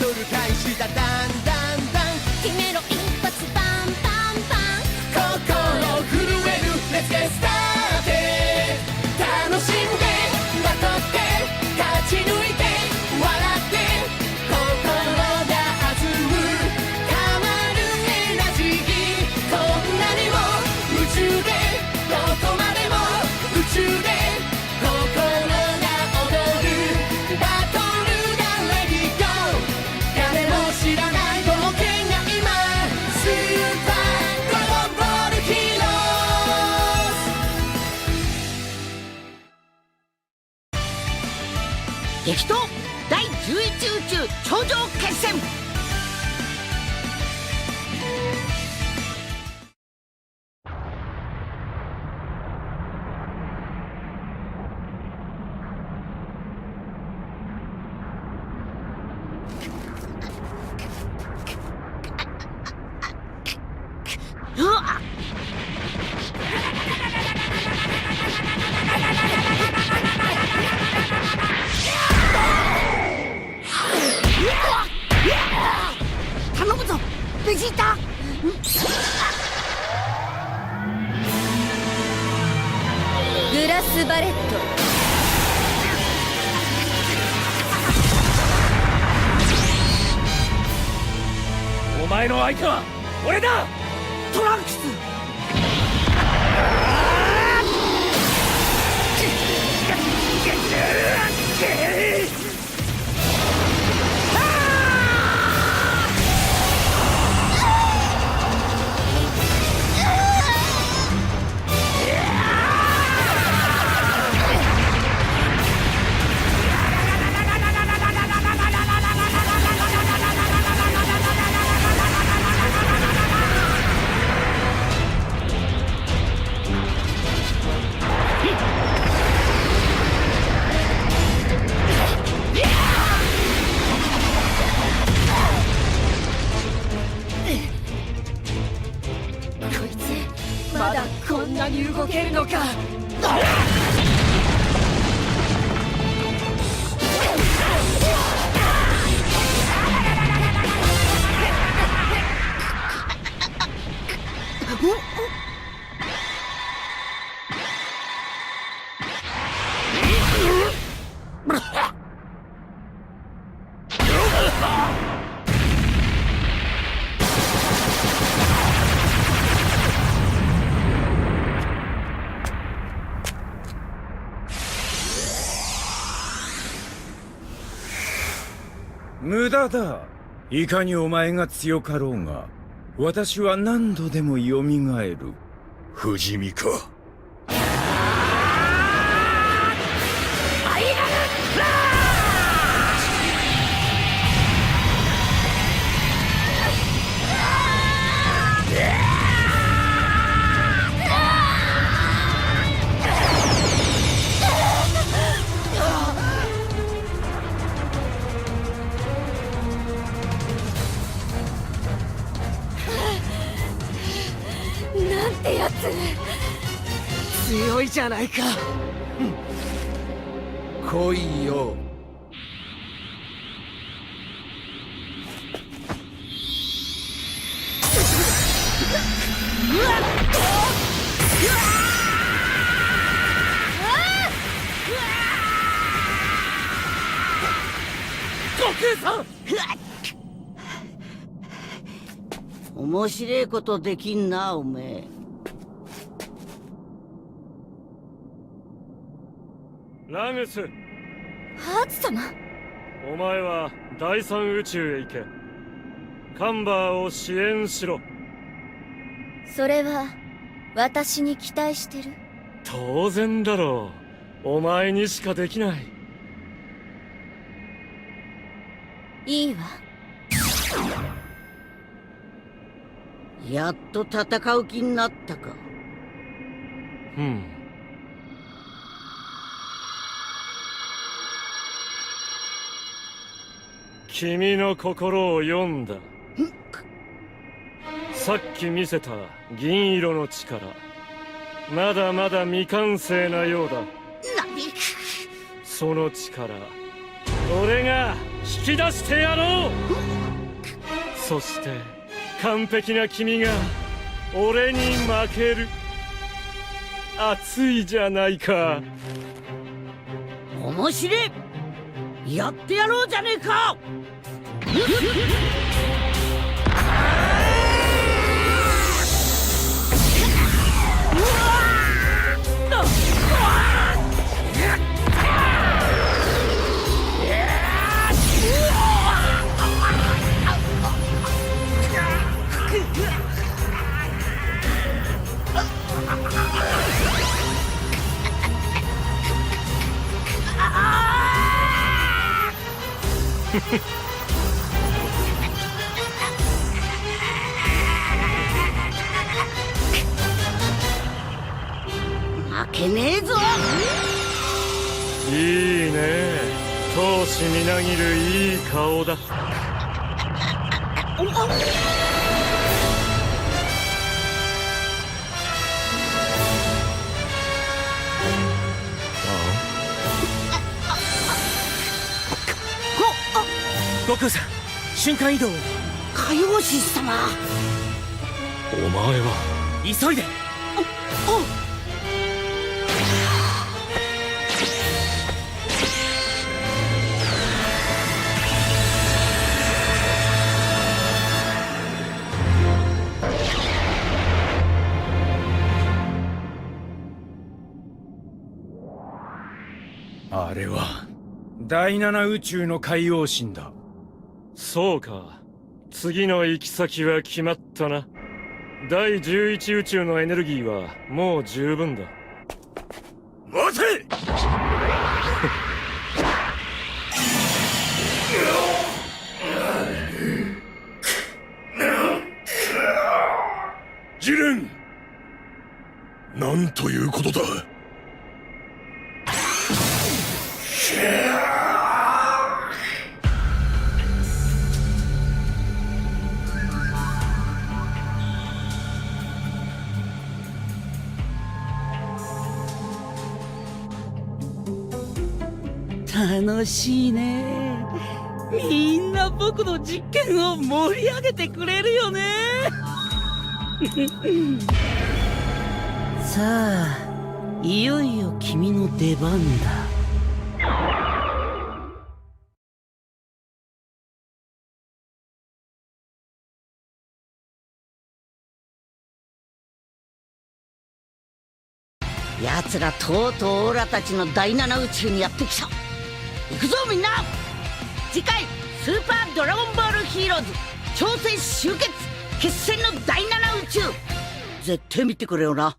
トル開始だ。だんだんだん決めろ一発バンバンバン。心震える Let's get started。 楽しんでバトって勝ち抜いて笑って心が弾む。たまるエナジーこんなにも宇宙でどこまでも宇宙で心が踊る。バトルがレディゴー。誰も知らない冒険が今スーパードラゴンボールヒーローズ。激闘第11宇宙頂上決戦。うわっ頼むぞベジータ。グラスバレット。お前の相手は俺だ。トランクス。こいつまだこんなに動けるのか。無駄だ。いかにお前が強かろうが私は何度でも蘇る。不死身か。なんてやつ。強いじゃないか。来いよ。悟空さん。面白いことできんなおめえ。ラグス、ハーツ様。お前は第三宇宙へ行け。カンバーを支援しろ。それは私に期待してる？当然だろう。お前にしかできない。いいわ。やっと戦う気になったか。君の心を読んだ。さっき見せた銀色の力、まだまだ未完成なようだ。何？その力、俺が引き出してやろう。そして完璧な君が俺に負ける。熱いじゃないか。面白い。やってやろうじゃねえか。負けねえぞ。いいね、闘志みなぎるいい顔だ。悟空さん、瞬間移動を。海王神様。お前は急いで。あれは第七宇宙の海王神だ。そうか、次の行き先は決まったな。第11宇宙のエネルギーはもう十分だ。待て。ジレン、なんということだ。楽しいね。みんな僕の実験を盛り上げてくれるよね。さあ、いよいよ君の出番だ。奴らとうとうオラたちの第七宇宙にやってきた。行くぞみんな。次回スーパードラゴンボールヒーローズ挑戦終結決戦の第七宇宙、絶対見てくれよな。